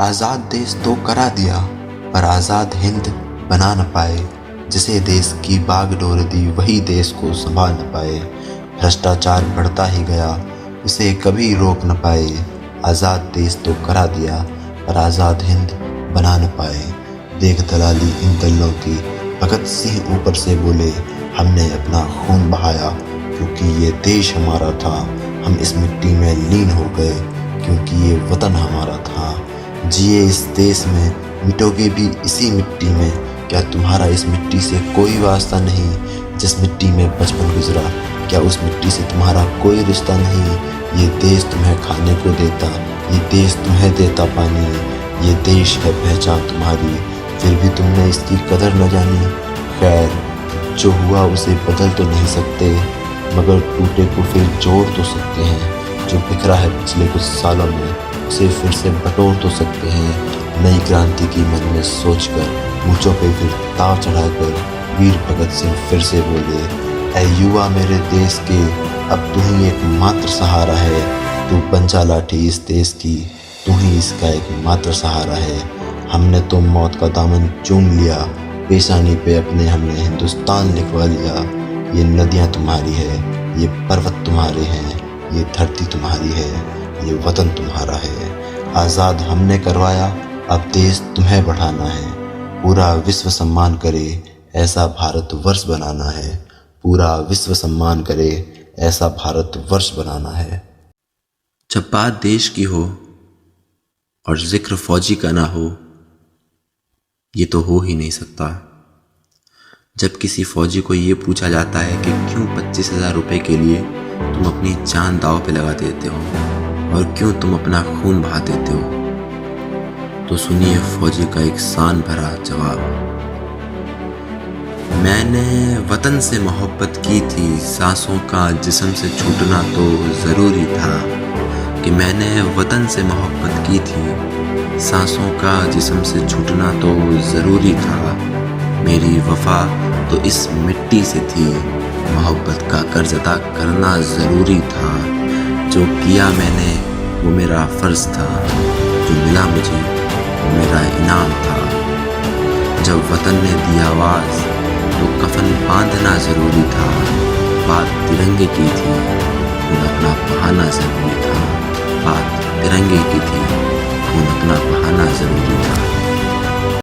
आज़ाद देश तो करा दिया, पर आज़ाद हिंद बना न पाए। जिसे देश की बागडोर दी, वही देश को संभाल न पाए। भ्रष्टाचार बढ़ता ही गया, उसे कभी रोक न पाए। आज़ाद देश तो करा दिया, पर आज़ाद हिंद बना न पाए। देख दलाली इन दलों की, भगत सिंह ऊपर से बोले, हमने अपना खून बहाया क्योंकि ये देश हमारा था। हम इस मिट्टी में लीन हो गए क्योंकि ये वतन हमारा था। जिए इस देश में, मिटोगे भी इसी मिट्टी में। क्या तुम्हारा इस मिट्टी से कोई वास्ता नहीं? जिस मिट्टी में बचपन गुजरा, क्या उस मिट्टी से तुम्हारा कोई रिश्ता नहीं? ये देश तुम्हें खाने को देता, ये देश तुम्हें देता पानी। ये देश है पहचान तुम्हारी, फिर भी तुमने इसकी कदर न जानी। खैर, जो हुआ उसे बदल तो नहीं सकते, मगर टूटे को फिर जोड़ तो सकते हैं। जो बिखरा है पिछले कुछ सालों में, उसे फिर से बटोर तो सकते हैं। नई क्रांति की मन में सोचकर, मूंछों पे फिर ताव चढ़ाकर, वीर भगत सिंह फिर से बोले, ऐ युवा मेरे देश के, अब तू ही एकमात्र सहारा है। तू बन जा लाठी इस देश की, तू ही इसका एकमात्र सहारा है। हमने तो मौत का दामन चूम लिया, पेशानी पे अपने हमने हिंदुस्तान लिखवा लिया। ये नदियाँ तुम्हारी है, ये पर्वत तुम्हारे हैं, ये धरती तुम्हारी है, ये वतन तुम्हारा है। आज़ाद हमने करवाया, अब देश तुम्हें बढ़ाना है। पूरा विश्व सम्मान करे, ऐसा भारतवर्ष बनाना है। पूरा विश्व सम्मान करे, ऐसा भारतवर्ष बनाना है। जब बात देश की हो और जिक्र फौजी का ना हो, ये तो हो ही नहीं सकता। जब किसी फौजी को ये पूछा जाता है कि क्यों 25,000 रुपये के लिए तुम अपनी जान दांव पे लगा देते हो और क्यों तुम अपना खून बहा देते हो, तो सुनिए फौजी का एक शान भरा जवाब। मैंने वतन से मोहब्बत की थी, सांसों का जिस्म से छूटना तो ज़रूरी था। कि मैंने वतन से मोहब्बत की थी, सांसों का जिस्म से छूटना तो ज़रूरी था। मेरी वफा तो इस मिट्टी से थी, मोहब्बत का कर्ज अदा करना ज़रूरी था। जो किया मैंने वो मेरा फ़र्ज़ था, जो मिला मुझे वो मेरा इनाम था। जब वतन ने दी आवाज़ तो कफन बांधना ज़रूरी था। बात तिरंगे की थी, खून अपना बहाना ज़रूरी था। बात तिरंगे की थी, खून अपना बहाना ज़रूरी था।